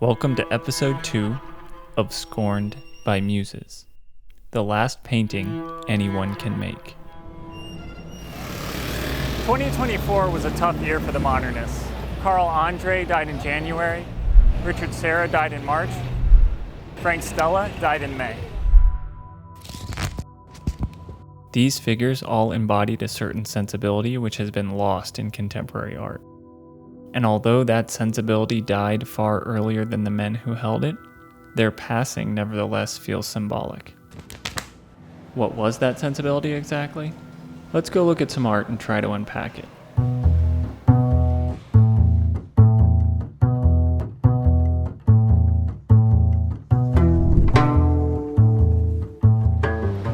Welcome to episode 2 of Scorned by Muses, the last painting anyone can make. 2024 was a tough year for the modernists. Carl Andre died in January, Richard Serra died in March, Frank Stella died in May. These figures all embodied a certain sensibility which has been lost in contemporary art. And although that sensibility died far earlier than the men who held it, their passing nevertheless feels symbolic. What was that sensibility exactly? Let's go look at some art and try to unpack it.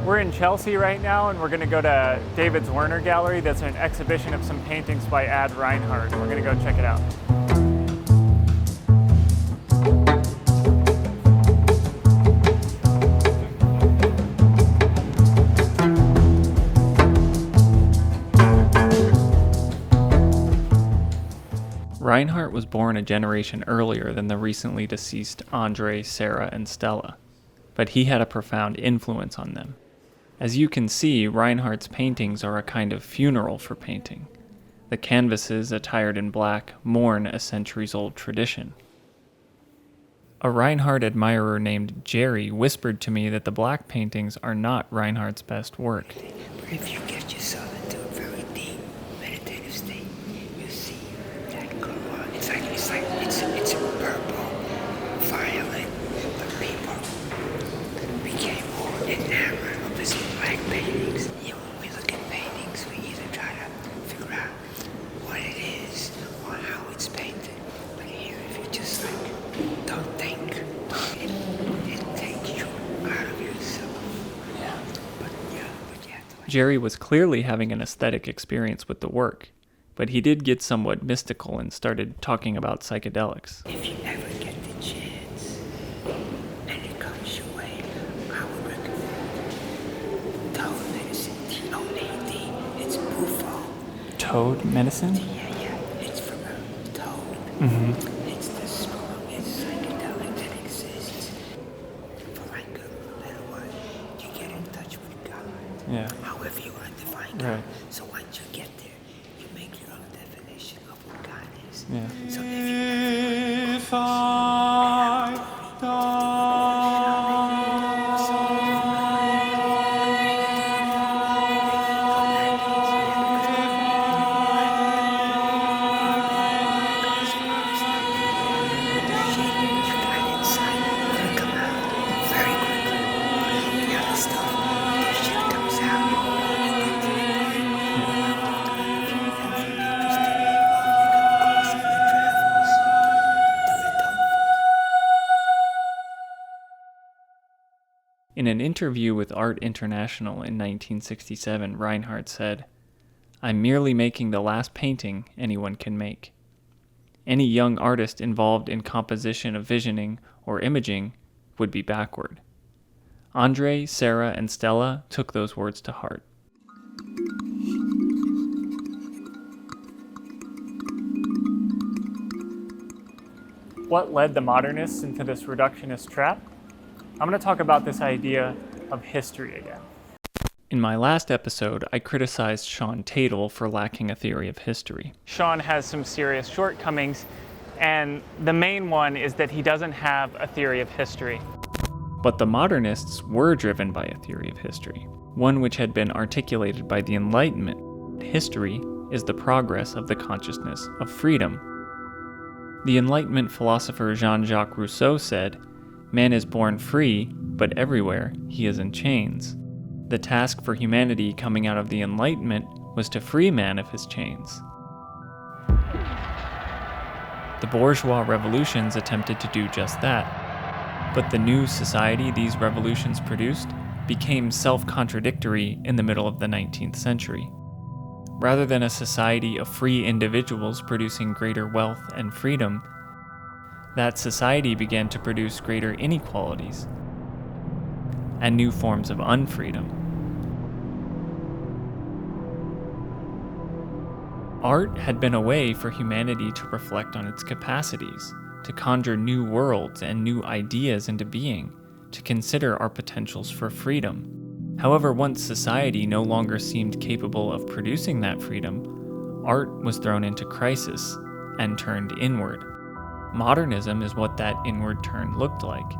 We're in Chelsea right now, and we're going to go to David Zwirner Gallery. That's an exhibition of some paintings by Reinhart. We're going to go check it out. Reinhart was born a generation earlier than the recently deceased Andre, Serra, and Stella, but he had a profound influence on them. As you can see, Reinhardt's paintings are a kind of funeral for painting. The canvases, attired in black, mourn a centuries-old tradition. A Reinhardt admirer named Jerry whispered to me that the black paintings are not Reinhardt's best work. But if you get yourself into a very deep meditative state, you see that color. It's purple, violet, but people became more enamored of his black paintings. You know, when we look at paintings, we either try to figure out what it is or how it's painted. But here, if you just don't think, it takes you out of yourself. Yeah. But you have to. Jerry was clearly having an aesthetic experience with the work, but he did get somewhat mystical and started talking about psychedelics. If you ever get the chance and it comes your way, I would recommend toad medicine, T-O-A-D. It's Bufo. Toad medicine? Yeah. It's from a toad. Mm-hmm. It's the strongest psychedelic that exists. For like a little while, you get in touch with God. Yeah. However you want to define God. Right. So once you get there, you make your own definition of what God is. Yeah. So if you In an interview with Art International in 1967, Reinhardt said, "I'm merely making the last painting anyone can make. Any young artist involved in composition of visioning or imaging would be backward." Andre, Serra, and Stella took those words to heart. What led the modernists into this reductionist trap? I'm going to talk about this idea of history again. In my last episode, I criticized Sean Tatel for lacking a theory of history. Sean has some serious shortcomings, and the main one is that he doesn't have a theory of history. But the modernists were driven by a theory of history, one which had been articulated by the Enlightenment. History is the progress of the consciousness of freedom. The Enlightenment philosopher Jean-Jacques Rousseau said, "Man is born free, but everywhere he is in chains." The task for humanity coming out of the Enlightenment was to free man of his chains. The bourgeois revolutions attempted to do just that, but the new society these revolutions produced became self-contradictory in the middle of the 19th century. Rather than a society of free individuals producing greater wealth and freedom, that society began to produce greater inequalities and new forms of unfreedom. Art had been a way for humanity to reflect on its capacities, to conjure new worlds and new ideas into being, to consider our potentials for freedom. However, once society no longer seemed capable of producing that freedom, art was thrown into crisis and turned inward. Modernism is what that inward turn looked like.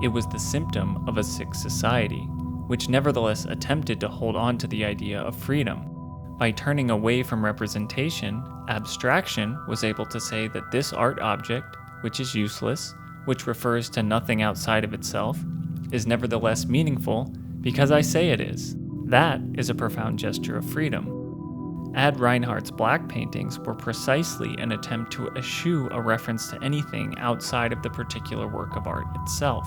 It was the symptom of a sick society, which nevertheless attempted to hold on to the idea of freedom. By turning away from representation, abstraction was able to say that this art object, which is useless, which refers to nothing outside of itself, is nevertheless meaningful because I say it is. That is a profound gesture of freedom. Ad Reinhart's black paintings were precisely an attempt to eschew a reference to anything outside of the particular work of art itself.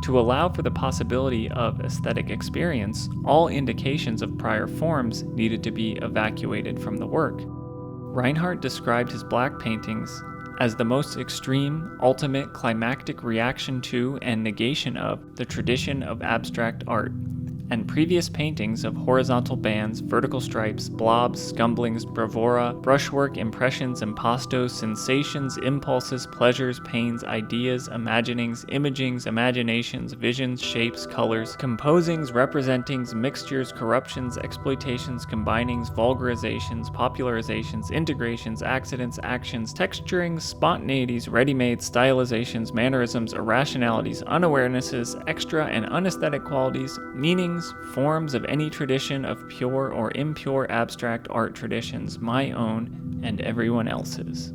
To allow for the possibility of aesthetic experience, all indications of prior forms needed to be evacuated from the work. Reinhart described his black paintings as the most extreme, ultimate, climactic reaction to and negation of the tradition of abstract art, and previous paintings of horizontal bands, vertical stripes, blobs, scumblings, bravura, brushwork, impressions, impastos, sensations, impulses, pleasures, pains, ideas, imaginings, imagings, imaginations, visions, shapes, colors, composings, representings, mixtures, corruptions, exploitations, combinings, vulgarizations, popularizations, integrations, accidents, actions, texturings, spontaneities, ready-made, stylizations, mannerisms, irrationalities, unawarenesses, extra and unaesthetic qualities, meanings, forms of any tradition of pure or impure abstract art traditions, my own and everyone else's.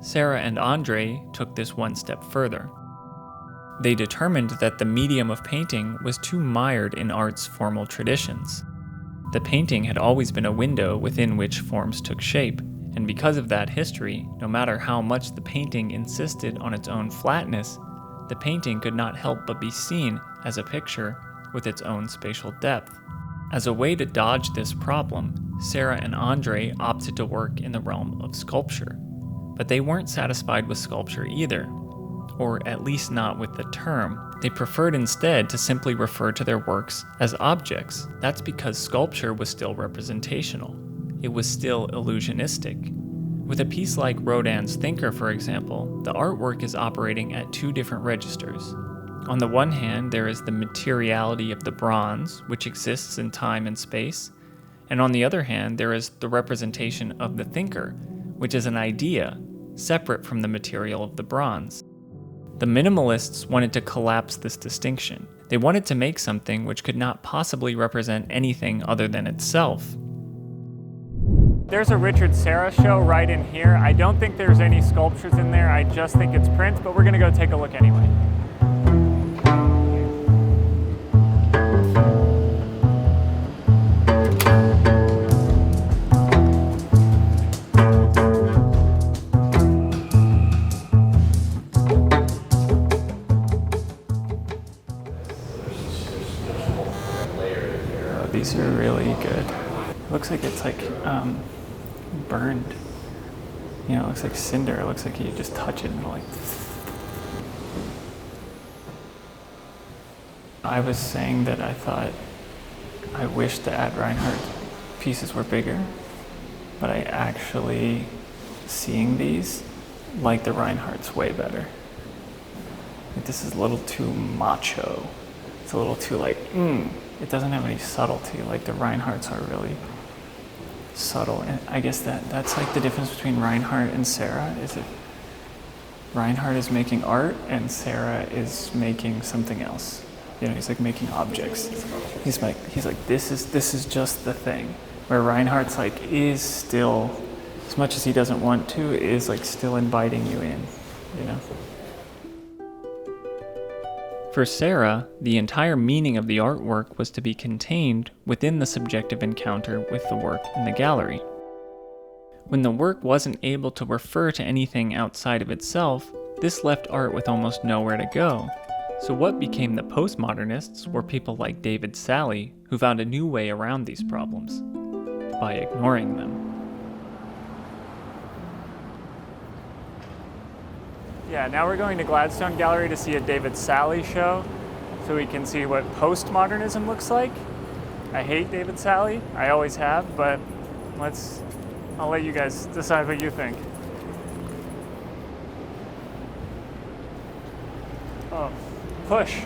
Serra and Andre took this one step further. They determined that the medium of painting was too mired in art's formal traditions. The painting had always been a window within which forms took shape, and because of that history, no matter how much the painting insisted on its own flatness, the painting could not help but be seen as a picture with its own spatial depth. As a way to dodge this problem, Serra and Andre opted to work in the realm of sculpture. But they weren't satisfied with sculpture either, or at least not with the term. They preferred instead to simply refer to their works as objects. That's because sculpture was still representational. It was still illusionistic. With a piece like Rodin's Thinker, for example, the artwork is operating at two different registers. On the one hand, there is the materiality of the bronze, which exists in time and space, and on the other hand, there is the representation of the thinker, which is an idea, separate from the material of the bronze. The minimalists wanted to collapse this distinction. They wanted to make something which could not possibly represent anything other than itself. There's a Richard Serra show right in here. I don't think there's any sculptures in there. I just think it's print, but we're going to go take a look anyway. Oh, these are really good. It looks like it's like burned. You know, it looks like cinder. It looks like you just touch it and like. I was saying that I thought I wish the Ad Reinhart pieces were bigger, but I actually, seeing these, like the Reinhart's way better. Like, this is a little too macho. It's a little too like, it doesn't have any subtlety. Like the Reinhart's are really subtle, and I guess that's like the difference between Reinhart and Serra, is that Reinhart is making art and Serra is making something else. You know, he's like making objects. He's like this is just the thing. Where Reinhardt's like is still, as much as he doesn't want to, is like still inviting you in, you know. For Serra, the entire meaning of the artwork was to be contained within the subjective encounter with the work in the gallery. When the work wasn't able to refer to anything outside of itself, this left art with almost nowhere to go. So what became the postmodernists were people like David Salle, who found a new way around these problems, by ignoring them. Yeah, now we're going to Gladstone Gallery to see a David Salle show, so we can see what postmodernism looks like. I hate David Salle, I always have, but I'll let you guys decide what you think. Oh, push.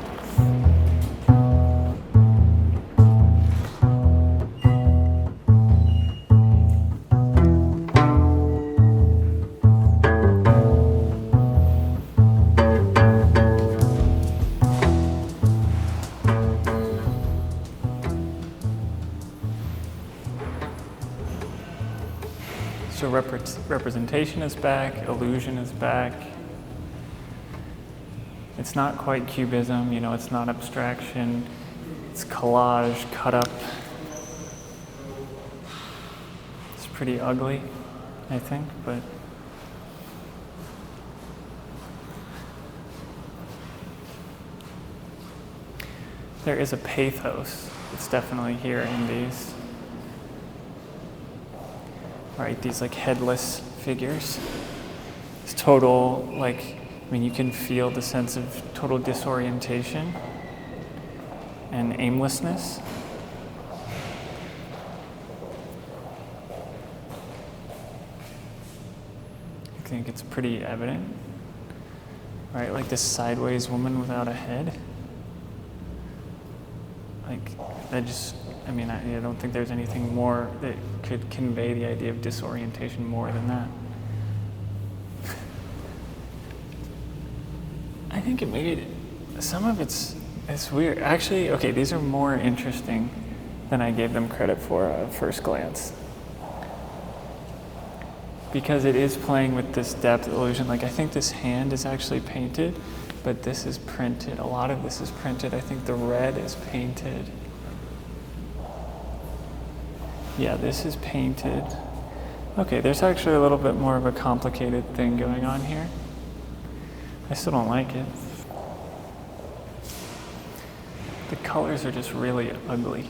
So representation is back, illusion is back. It's not quite cubism, you know, it's not abstraction. It's collage cut up. It's pretty ugly, I think, but there is a pathos. It's definitely here in these. Right, these like headless figures. It's total, like, I mean, you can feel the sense of total disorientation and aimlessness. I think it's pretty evident, right? Like this sideways woman without a head. Like, I mean, I don't think there's anything more that could convey the idea of disorientation more than that. I think it made some of it's weird. Actually, okay, these are more interesting than I gave them credit for at first glance. Because it is playing with this depth illusion. Like, I think this hand is actually painted, but this is printed. A lot of this is printed. I think the red is painted. Yeah, this is painted. Okay, there's actually a little bit more of a complicated thing going on here. I still don't like it. The colors are just really ugly.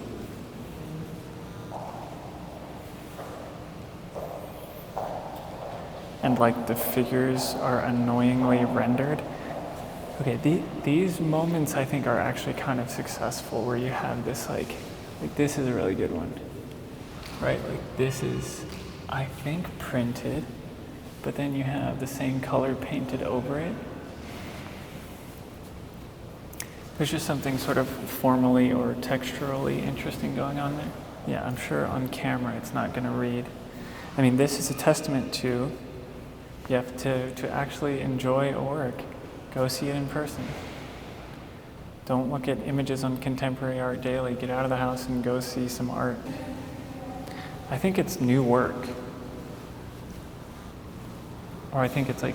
And like the figures are annoyingly rendered. Okay, these moments I think are actually kind of successful where you have this like this is a really good one. Right, like this is, I think, printed, but then you have the same color painted over it. There's just something sort of formally or texturally interesting going on there. Yeah, I'm sure on camera it's not going to read. I mean, this is a testament to, you have to actually enjoy a work. Go see it in person. Don't look at images on contemporary art daily. Get out of the house and go see some art. I think it's new work. Or I think it's like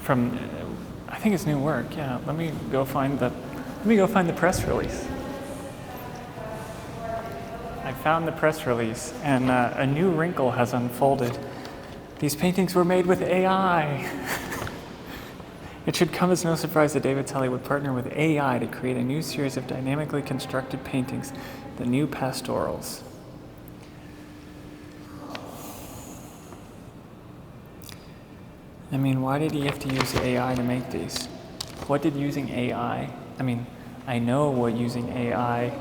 I think it's new work, yeah. Let me go find the press release. I found the press release, and a new wrinkle has unfolded. These paintings were made with AI. It should come as no surprise that David Zwirner would partner with AI to create a new series of dynamically constructed paintings, the new pastorals. I mean, why did he have to use AI to make these? What did using AI, I mean, I know what using AI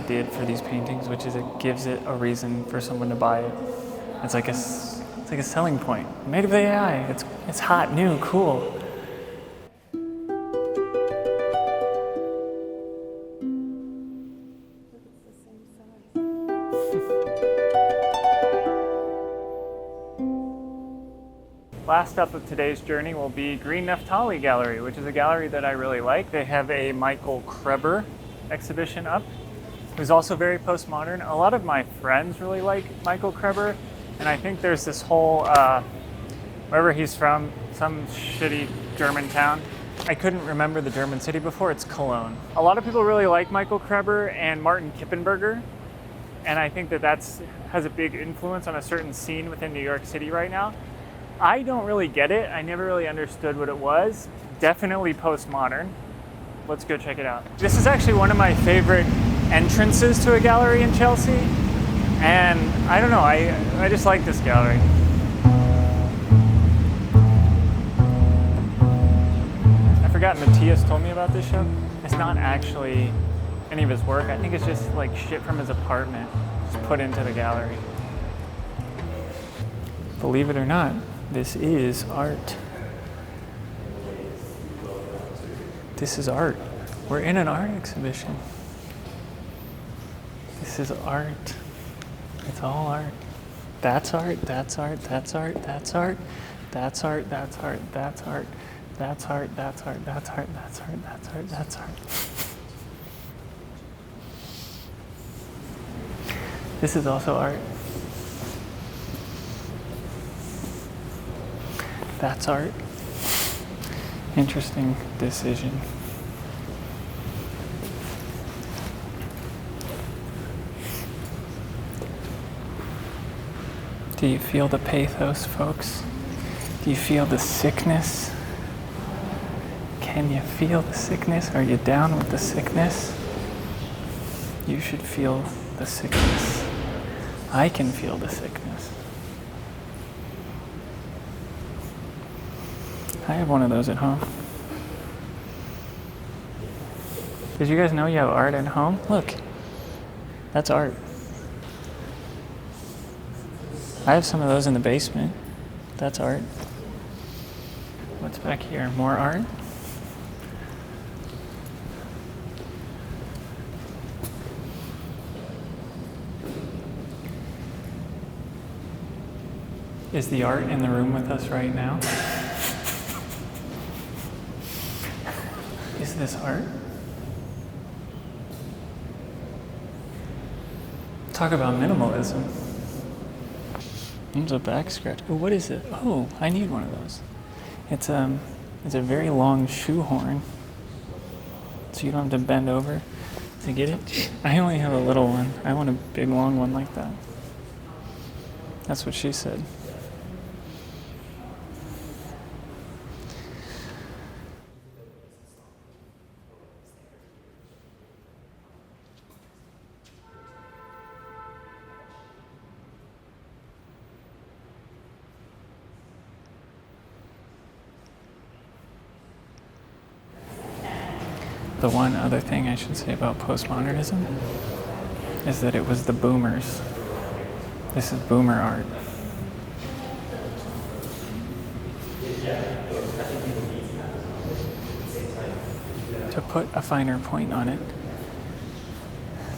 did for these paintings, which is it gives it a reason for someone to buy it. It's like a selling point. Made with AI, it's hot, new, cool. Last up of today's journey will be Greene Naftali Gallery, which is a gallery that I really like. They have a Michael Krebber exhibition up, who's also very postmodern. A lot of my friends really like Michael Krebber, and I think there's this whole, wherever he's from, some shitty German town. I couldn't remember the German city before, it's Cologne. A lot of people really like Michael Krebber and Martin Kippenberger, and I think that has a big influence on a certain scene within New York City right now. I don't really get it. I never really understood what it was. Definitely postmodern. Let's go check it out. This is actually one of my favorite entrances to a gallery in Chelsea. And I don't know, I just like this gallery. I forgot Matthias told me about this show. It's not actually any of his work. I think it's just like shit from his apartment just put into the gallery. Believe it or not, this is art. This is art. We're in an art exhibition. This is art. It's all art. That's art, that's art, that's art, that's art, that's art, that's art, that's art, that's art, that's art, that's art, that's art, that's art, that's art. This is also art. That's art. Interesting decision. Do you feel the pathos, folks? Do you feel the sickness? Can you feel the sickness? Are you down with the sickness? You should feel the sickness. I can feel the sickness. I have one of those at home. Did you guys know you have art at home? Look, that's art. I have some of those in the basement. That's art. What's back here? More art? Is the art in the room with us right now? Is this art? Talk about minimalism. There's a back scratch. Oh, what is it? Oh, I need one of those. It's a very long shoehorn, so you don't have to bend over to get it. I only have a little one. I want a big long one like that. That's what she said. The one other thing I should say about postmodernism is that it was the boomers. This is boomer art. To put a finer point on it,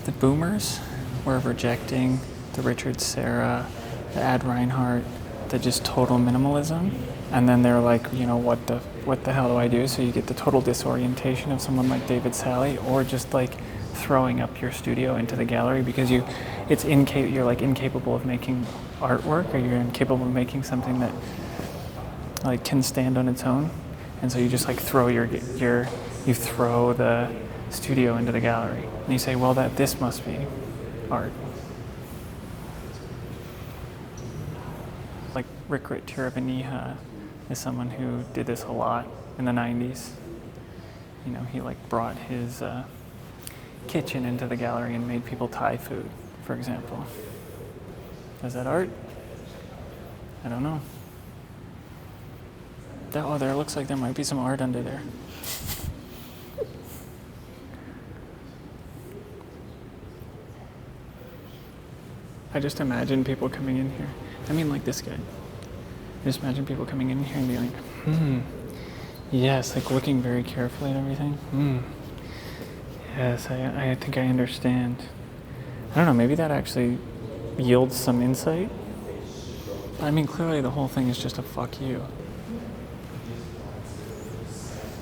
the boomers were rejecting the Richard Serra, the Ad Reinhart, the just total minimalism, and then they're like, you know, what the hell do I do? So you get the total disorientation of someone like David Salle, or just like throwing up your studio into the gallery because you're like incapable of making artwork, or you're incapable of making something that like can stand on its own, and so you just like throw you throw the studio into the gallery, and you say, well, this must be art. Like Rikrit Tirabaniha is someone who did this a lot in the 90s. You know, he like brought his kitchen into the gallery and made people Thai food, for example. Is that art? I don't know. There looks like there might be some art under there. I just imagine people coming in here. I mean, like this guy. I just imagine people coming in here and being like, yes, like looking very carefully at everything. Yes, I think I understand. I don't know, maybe that actually yields some insight. I mean, clearly the whole thing is just a fuck you.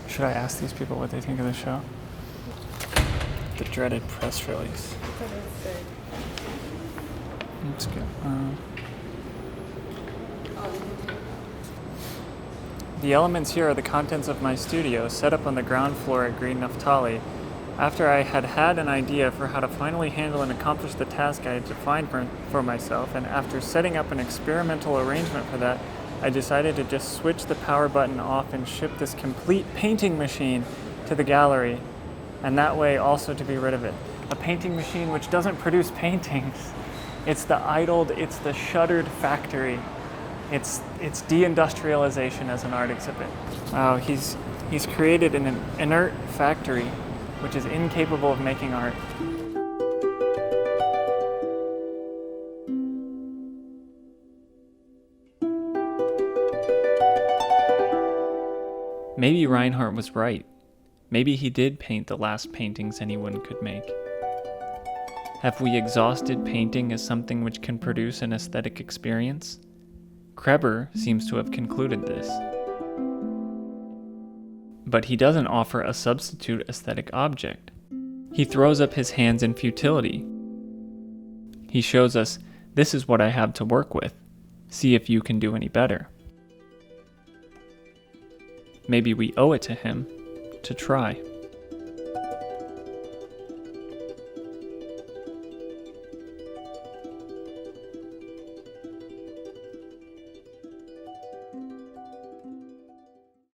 Should I ask these people what they think of the show? The dreaded press release. Let's go. The elements here are the contents of my studio, set up on the ground floor at Greene Naftali. After I had an idea for how to finally handle and accomplish the task I had defined for myself, and after setting up an experimental arrangement for that, I decided to just switch the power button off and ship this complete painting machine to the gallery, and that way also to be rid of it. A painting machine which doesn't produce paintings. It's the idled, it's the shuttered factory. It's deindustrialization as an art exhibit. Wow, he's created an inert factory which is incapable of making art. Maybe Reinhart was right. Maybe he did paint the last paintings anyone could make. Have we exhausted painting as something which can produce an aesthetic experience? Krebber seems to have concluded this. But he doesn't offer a substitute aesthetic object. He throws up his hands in futility. He shows us, this is what I have to work with. See if you can do any better. Maybe we owe it to him to try.